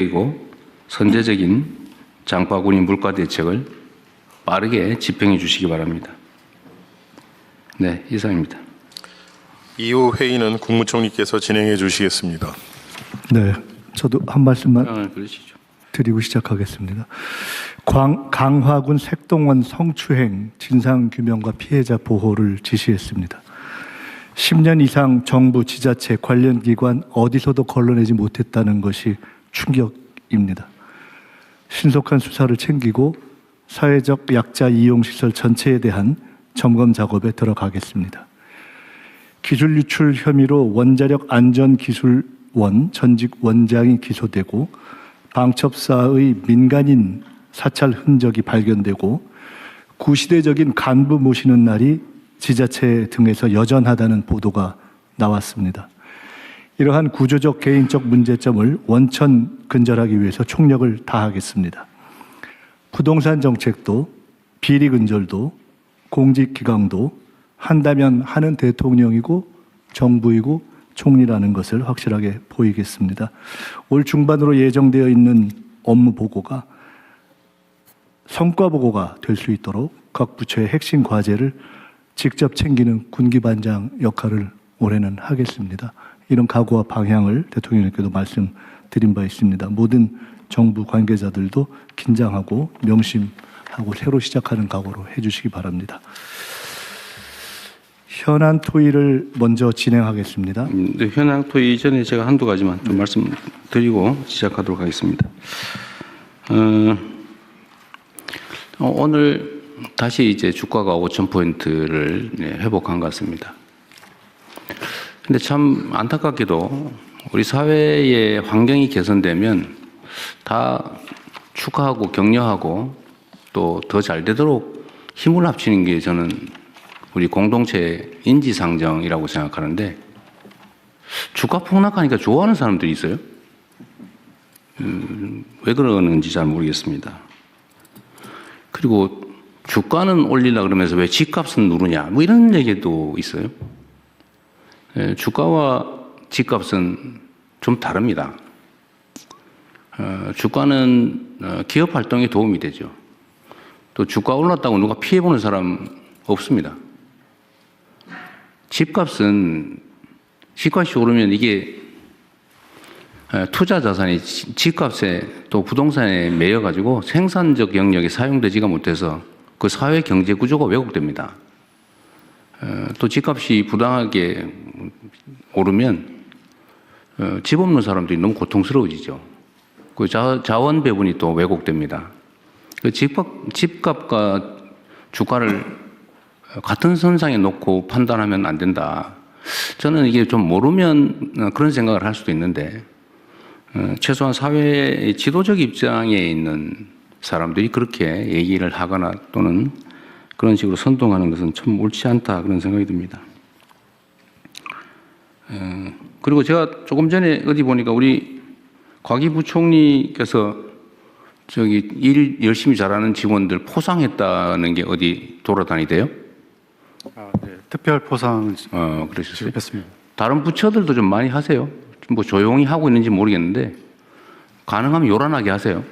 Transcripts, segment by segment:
그리고 선제적인 장바구니 물가 대책을 빠르게 집행해 주시기 바랍니다. 네, 이상입니다. 이후 회의는 국무총리께서 진행해 주시겠습니다. 네, 저도 한 말씀만 그러시죠. 드리고 시작하겠습니다. 강화군 색동원 성추행 진상규명과 피해자 보호를 지시했습니다. 10년 이상 정부, 지자체, 관련 기관 어디서도 걸러내지 못했다는 것이 충격입니다. 신속한 수사를 챙기고 사회적 약자 이용시설 전체에 대한 점검 작업에 들어가겠습니다. 기술 유출 혐의로 원자력 안전기술원 전직 원장이 기소되고 방첩사의 민간인 사찰 흔적이 발견되고 구시대적인 간부 모시는 날이 지자체 등에서 여전하다는 보도가 나왔습니다. 이러한 구조적 개인적 문제점을 원천 근절하기 위해서 총력을 다하겠습니다. 부동산 정책도 비리 근절도 공직기강도 한다면 하는 대통령이고 정부이고 총리라는 것을 확실하게 보이겠습니다. 올 중반으로 예정되어 있는 업무 보고가 성과 보고가 될 수 있도록 각 부처의 핵심 과제를 직접 챙기는 군기반장 역할을 올해는 하겠습니다. 이런 각오와 방향을 대통령님께도 말씀드린 바 있습니다. 모든 정부 관계자들도 긴장하고 명심하고 새로 시작하는 각오로 해주시기 바랍니다. 현안 토의를 먼저 진행하겠습니다. 네, 현황 토의 이전에 제가 한두 가지만 좀 말씀드리고 시작하도록 하겠습니다. 오늘 다시 이제 주가가 5,000포인트를 회복한 것 같습니다. 근데 참 안타깝게도 우리 사회의 환경이 개선되면 다 축하하고 격려하고 또 더 잘 되도록 힘을 합치는 게 저는 우리 공동체 인지상정이라고 생각하는데 주가 폭락하니까 좋아하는 사람들이 있어요. 왜 그러는지 잘 모르겠습니다. 그리고 주가는 올리려고 그러면서 왜 집값은 누르냐 뭐 이런 얘기도 있어요. 주가와 집값은 좀 다릅니다. 주가는 기업 활동에 도움이 되죠. 또 주가 올랐다고 누가 피해보는 사람 없습니다. 집값은 집값이 오르면 이게 투자 자산이 집값에 또 부동산에 매여가지고 생산적 영역에 사용되지가 못해서 그 사회 경제 구조가 왜곡됩니다. 또 집값이 부당하게 오르면 집 없는 사람들이 너무 고통스러워지죠. 그 자원 배분이 또 왜곡됩니다. 그 집값과 주가를 같은 선상에 놓고 판단하면 안 된다. 저는 이게 좀 모르면 그런 생각을 할 수도 있는데 최소한 사회의 지도적 입장에 있는 사람들이 그렇게 얘기를 하거나 또는 그런 식으로 선동하는 것은 참 옳지 않다 그런 생각이 듭니다. 그리고 제가 조금 전에 어디 보니까 우리 곽이 부총리께서 저기 일 열심히 잘하는 직원들 포상했다는 게 어디 돌아다니대요? 네. 특별 포상 그러셨어요? 했습니다. 다른 부처들도 좀 많이 하세요. 뭐 조용히 하고 있는지 모르겠는데 가능하면 요란하게 하세요.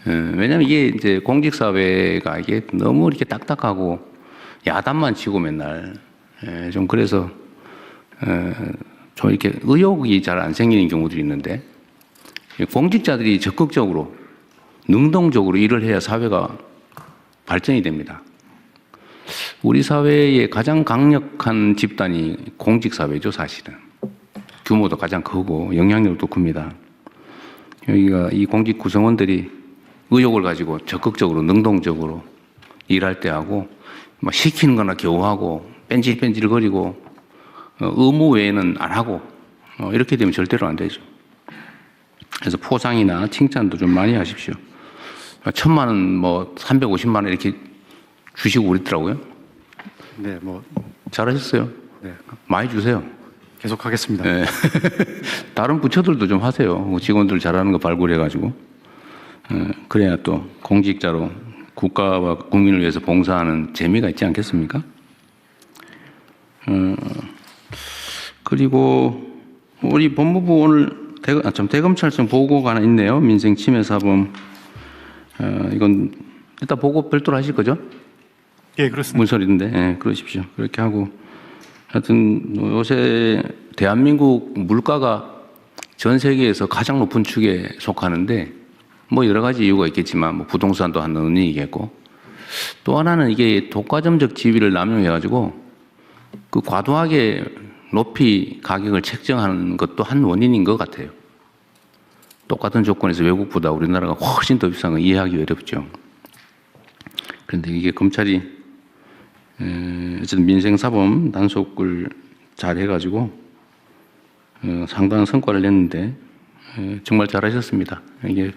왜냐하면 이게 이제 공직사회가 이게 너무 이렇게 딱딱하고 야단만 치고 맨날 좀 그래서 좀 이렇게 의욕이 잘 안 생기는 경우들이 있는데 공직자들이 적극적으로 능동적으로 일을 해야 사회가 발전이 됩니다. 우리 사회의 가장 강력한 집단이 공직사회죠, 사실은. 규모도 가장 크고 영향력도 큽니다. 여기가 이 공직 구성원들이 의욕을 가지고 적극적으로 능동적으로 일할 때 하고 막 시키는 거나 겨우 하고 뺀질뺀질 거리고 의무 외에는 안 하고 이렇게 되면 절대로 안 되죠. 그래서 포상이나 칭찬도 좀 많이 하십시오. 1,000만 원, 뭐 350만 원 이렇게 주시고 그랬더라고요. 네, 뭐 잘하셨어요. 네. 많이 주세요. 계속하겠습니다. 네. 다른 부처들도 좀 하세요. 직원들 잘하는 거 발굴해가지고. 그래야 또 공직자로 국가와 국민을 위해서 봉사하는 재미가 있지 않겠습니까? 그리고 우리 법무부 오늘 대검찰청 보고가 하나 있네요. 민생 침해 사범. 이건 일단 보고 별도로 하실 거죠? 예, 그렇습니다. 문서인데, 예, 그러십시오. 그렇게 하고 하여튼 요새 대한민국 물가가 전 세계에서 가장 높은 축에 속하는데 뭐 여러 가지 이유가 있겠지만 뭐 부동산도 한 원인이겠고 또 하나는 이게 독과점적 지위를 남용해가지고 그 과도하게 높이 가격을 책정하는 것도 한 원인인 것 같아요. 똑같은 조건에서 외국보다 우리나라가 훨씬 더 비싼 건 이해하기 어렵죠. 그런데 이게 검찰이 어쨌든 민생사범 단속을 잘 해가지고 상당한 성과를 냈는데 정말 잘하셨습니다. 이게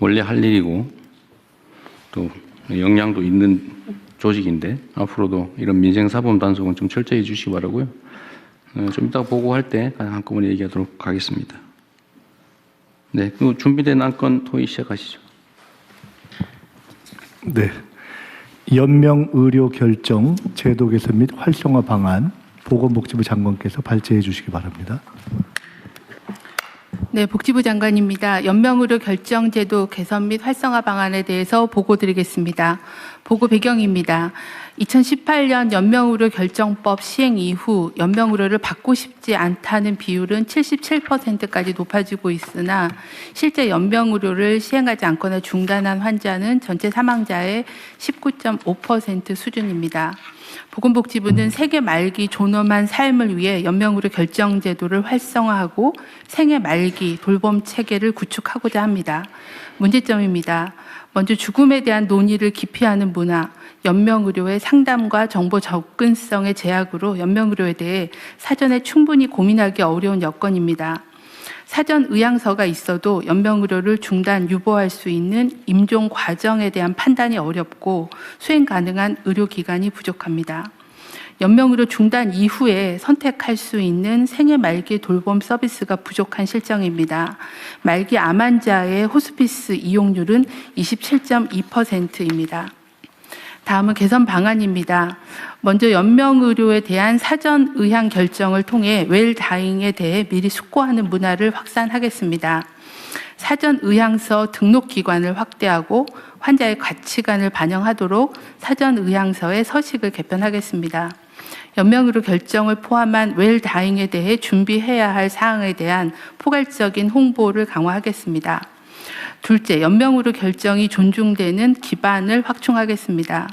원래 할 일이고 또 역량도 있는 조직인데 앞으로도 이런 민생사범 단속은 좀 철저히 해주시기 바라고요. 좀 이따 보고할 때 한꺼번에 얘기하도록 하겠습니다. 네, 그 준비된 안건 토의 시작하시죠. 네. 연명 의료 결정 제도 개선 및 활성화 방안 보건복지부 장관께서 발제해 주시기 바랍니다. 네, 복지부 장관입니다. 연명의료 결정제도 개선 및 활성화 방안에 대해서 보고드리겠습니다. 보고 배경입니다. 2018년 연명의료 결정법 시행 이후 연명의료를 받고 싶지 않다는 비율은 77%까지 높아지고 있으나 실제 연명의료를 시행하지 않거나 중단한 환자는 전체 사망자의 19.5% 수준입니다. 보건복지부는 생애 말기 존엄한 삶을 위해 연명의료 결정제도를 활성화하고 생애 말기 돌봄 체계를 구축하고자 합니다. 문제점입니다. 먼저 죽음에 대한 논의를 기피하는 문화, 연명의료의 상담과 정보 접근성의 제약으로 연명의료에 대해 사전에 충분히 고민하기 어려운 여건입니다. 사전 의향서가 있어도 연명의료를 중단, 유보할 수 있는 임종 과정에 대한 판단이 어렵고 수행 가능한 의료기관이 부족합니다. 연명의료 중단 이후에 선택할 수 있는 생애 말기 돌봄 서비스가 부족한 실정입니다. 말기 암 환자의 호스피스 이용률은 27.2%입니다. 다음은 개선 방안입니다. 먼저 연명의료에 대한 사전 의향 결정을 통해 웰다잉에 대해 미리 숙고하는 문화를 확산하겠습니다. 사전 의향서 등록 기관을 확대하고 환자의 가치관을 반영하도록 사전 의향서의 서식을 개편하겠습니다. 연명의료 결정을 포함한 웰다잉에 대해 준비해야 할 사항에 대한 포괄적인 홍보를 강화하겠습니다. 둘째, 연명의료 결정이 존중되는 기반을 확충하겠습니다.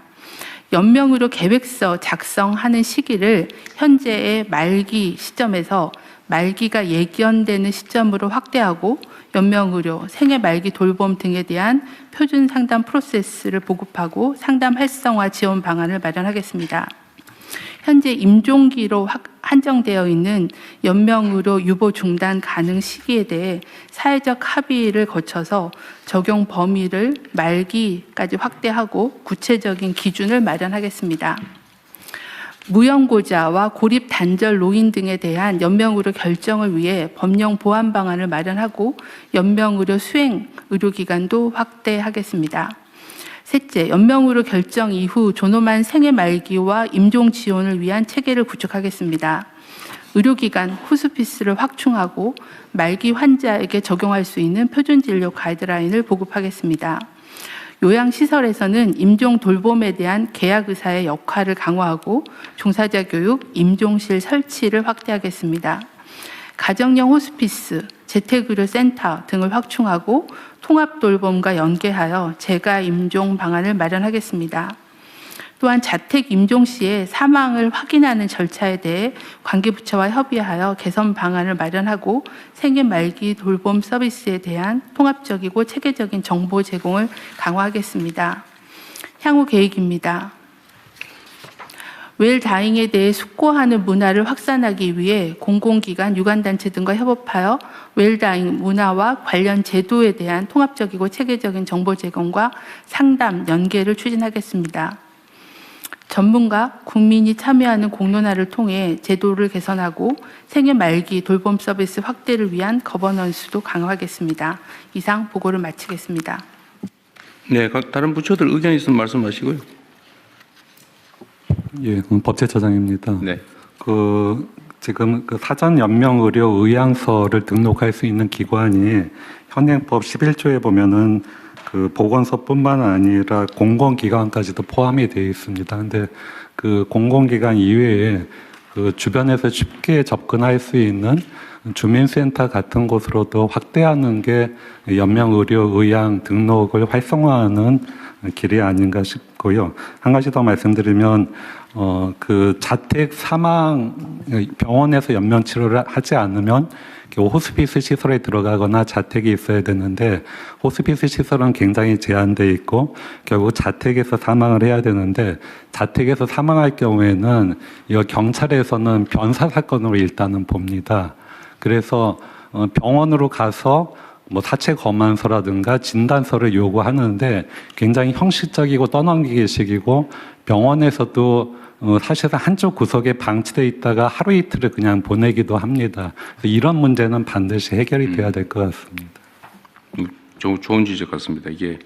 연명의료 계획서 작성하는 시기를 현재의 말기 시점에서 말기가 예견되는 시점으로 확대하고 연명의료, 생애 말기 돌봄 등에 대한 표준 상담 프로세스를 보급하고 상담 활성화 지원 방안을 마련하겠습니다. 현재 임종기로 한정되어 있는 연명의료 유보 중단 가능 시기에 대해 사회적 합의를 거쳐서 적용 범위를 말기까지 확대하고 구체적인 기준을 마련하겠습니다. 무연고자와 고립 단절 노인 등에 대한 연명의료 결정을 위해 법령 보완 방안을 마련하고 연명의료 수행 의료기관도 확대하겠습니다. 셋째, 연명의료 결정 이후 존엄한 생애 말기와 임종 지원을 위한 체계를 구축하겠습니다. 의료기관 호스피스를 확충하고 말기 환자에게 적용할 수 있는 표준진료 가이드라인을 보급하겠습니다. 요양시설에서는 임종 돌봄에 대한 계약의사의 역할을 강화하고 종사자 교육, 임종실 설치를 확대하겠습니다. 가정형 호스피스, 재택의료센터 등을 확충하고 통합돌봄과 연계하여 재가임종 방안을 마련하겠습니다. 또한 자택 임종 시에 사망을 확인하는 절차에 대해 관계부처와 협의하여 개선 방안을 마련하고 생애 말기 돌봄 서비스에 대한 통합적이고 체계적인 정보 제공을 강화하겠습니다. 향후 계획입니다. 웰다잉에 대해 숙고하는 문화를 확산하기 위해 공공기관, 유관단체 등과 협업하여 웰다잉 문화와 관련 제도에 대한 통합적이고 체계적인 정보 제공과 상담, 연계를 추진하겠습니다. 전문가, 국민이 참여하는 공론화를 통해 제도를 개선하고 생애 말기 돌봄 서비스 확대를 위한 거버넌스도 강화하겠습니다. 이상 보고를 마치겠습니다. 네, 각 다른 부처들 의견 있으면 말씀하시고요. 예, 그럼 법제처장입니다. 네. 그 지금 그 사전 연명 의료 의향서를 등록할 수 있는 기관이 현행법 11조에 보면은 그 보건소뿐만 아니라 공공기관까지도 포함이 되어 있습니다. 근데 그 공공기관 이외에 그 주변에서 쉽게 접근할 수 있는 주민센터 같은 곳으로도 확대하는 게 연명의료의향 등록을 활성화하는 길이 아닌가 싶고요. 한 가지 더 말씀드리면 그 자택 사망 병원에서 연명 치료를 하지 않으면 호스피스 시설에 들어가거나 자택이 있어야 되는데 호스피스 시설은 굉장히 제한돼 있고 결국 자택에서 사망을 해야 되는데 자택에서 사망할 경우에는 이 경찰에서는 변사 사건으로 일단은 봅니다. 그래서 병원으로 가서 뭐 사체 검안서라든가 진단서를 요구하는데 굉장히 형식적이고 떠넘기기식이고 병원에서도 사실상 한쪽 구석에 방치돼 있다가 하루 이틀을 그냥 보내기도 합니다. 그래서 이런 문제는 반드시 해결이 돼야 될 것 같습니다. 좋은 지적 같습니다. 이게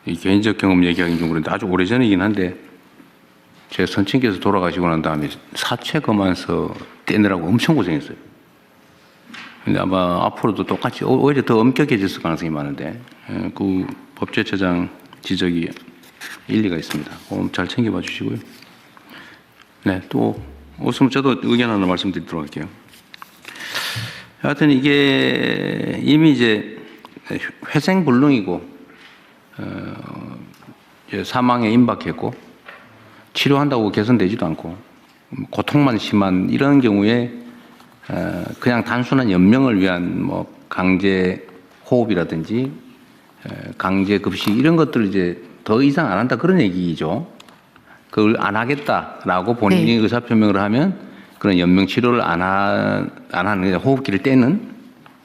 이 개인적 경험 얘기하기는 좀 그런데 아주 오래전이긴 한데 제 선친께서 돌아가시고 난 다음에 사체 검안서 떼느라고 엄청 고생했어요. 근데 아마 앞으로도 똑같이 오히려 더 엄격해질 가능성이 많은데 그 법제처장 지적이 일리가 있습니다. 잘 챙겨봐 주시고요. 네, 또 없으면 저도 의견 하나 말씀드리도록 할게요. 하여튼 이게 이미 이제 회생불능이고 사망에 임박했고 치료한다고 개선되지도 않고 고통만 심한 이런 경우에 그냥 단순한 연명을 위한 뭐 강제 호흡이라든지 강제 급식 이런 것들을 이제 더 이상 안 한다 그런 얘기죠. 그걸 안 하겠다라고 본인이 의사 표명을 하면 그런 연명 치료를 안 하는 호흡기를 떼는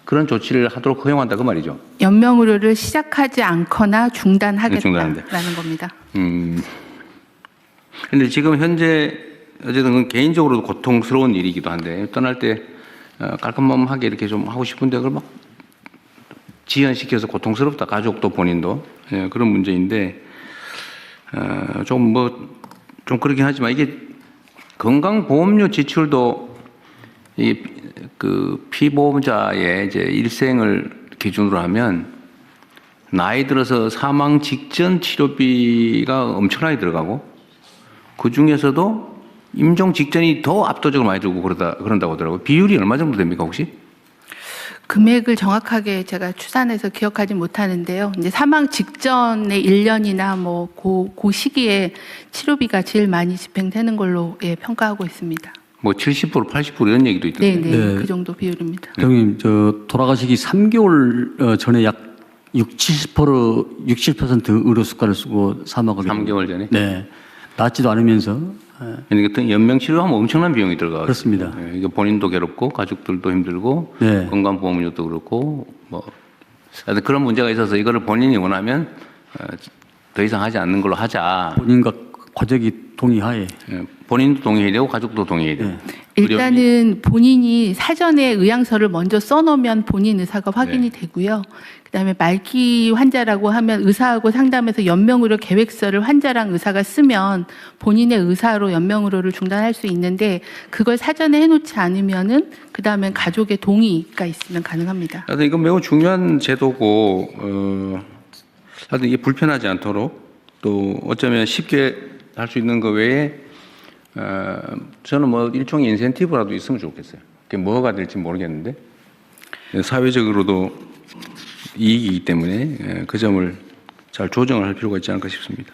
그런 조치를 하도록 허용한다 그 말이죠. 연명 의료를 시작하지 않거나 중단하겠다라는 겁니다. 근데 지금 현재 어쨌든 개인적으로도 고통스러운 일이기도 한데 떠날 때 깔끔하게 이렇게 좀 하고 싶은데 그걸 막 지연시켜서 고통스럽다 가족도 본인도 그런 문제인데 좀 그렇긴 하지만 이게 건강보험료 지출도 그 피보험자의 이제 일생을 기준으로 하면 나이 들어서 사망 직전 치료비가 엄청나게 들어가고 그 중에서도 임종 직전이 더 압도적으로 많이 들고 그런다고 하더라고요. 비율이 얼마 정도 됩니까 혹시? 금액을 정확하게 제가 추산해서 기억하지 못하는데요. 이제 사망 직전의 1년이나 뭐 그 시기에 치료비가 제일 많이 집행되는 걸로 평가하고 있습니다. 뭐 70%, 80% 이런 얘기도 있던데. 네, 그 정도 비율입니다. 대통령님, 돌아가시기 3개월 전에 약 60% 의료 수가를 쓰고 사망을 3개월 전에? 네. 낫지도 않으면서. 그러니까 연명 치료하면 엄청난 비용이 들어가요. 그렇습니다. 이게 본인도 괴롭고 가족들도 힘들고 네. 건강보험료도 그렇고 뭐 하여튼 그런 문제가 있어서 이거를 본인이 원하면 더 이상 하지 않는 걸로 하자. 본인과 가족이 동의하에. 본인도 동의해야 되고 가족도 동의해야 돼요. 네. 일단은 본인이 사전에 의향서를 먼저 써놓으면 본인 의사가 확인이 되고요. 그다음에 말기 환자라고 하면 의사하고 상담해서 연명의료 계획서를 환자랑 의사가 쓰면 본인의 의사로 연명의료를 중단할 수 있는데 그걸 사전에 해놓지 않으면은 그다음에 가족의 동의가 있으면 가능합니다. 하여튼 이건 매우 중요한 제도고 하여튼 이게 불편하지 않도록 또 어쩌면 쉽게 할 수 있는 거 외에 저는 뭐 일종의 인센티브라도 있으면 좋겠어요. 그게 뭐가 될지 모르겠는데 사회적으로도 이익이기 때문에 그 점을 잘 조정을 할 필요가 있지 않을까 싶습니다.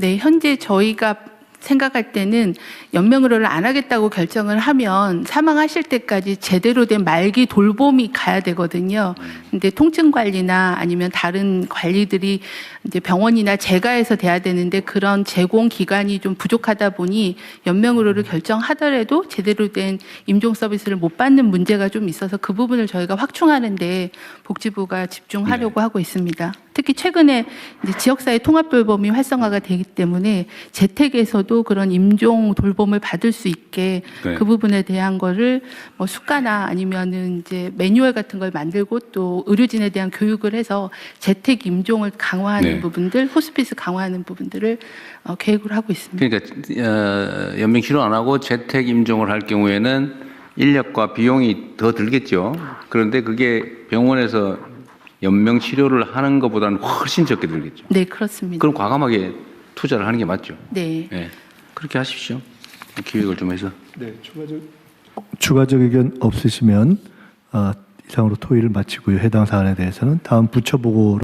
네, 현재 저희가 생각할 때는 연명의료를 안 하겠다고 결정을 하면 사망하실 때까지 제대로 된 말기 돌봄이 가야 되거든요. 근데 통증 관리나 아니면 다른 관리들이 이제 병원이나 재가에서 돼야 되는데 그런 제공 기관이 좀 부족하다 보니 연명의료를 결정하더라도 제대로 된 임종 서비스를 못 받는 문제가 좀 있어서 그 부분을 저희가 확충하는데 복지부가 집중하려고 하고 있습니다. 특히 최근에 이제 지역사회 통합 돌봄이 활성화가 되기 때문에 재택에서도 그런 임종 돌봄을 받을 수 있게 네. 그 부분에 대한 거를 뭐 수가나 아니면은 이제 매뉴얼 같은 걸 만들고 또 의료진에 대한 교육을 해서 재택 임종을 강화하는 네. 부분들, 호스피스 강화하는 부분들을 계획을 하고 있습니다. 그러니까 연명 치료 안 하고 재택 임종을 할 경우에는 인력과 비용이 더 들겠죠. 그런데 그게 병원에서 연명 치료를 하는 것보다는 훨씬 적게 들겠죠. 네, 그렇습니다. 그럼 과감하게 투자를 하는 게 맞죠. 네. 네. 그렇게 하십시오. 기획을 좀 해서. 네, 추가적 의견 없으시면 이상으로 토의를 마치고요. 해당 사안에 대해서는 다음 부처 보고로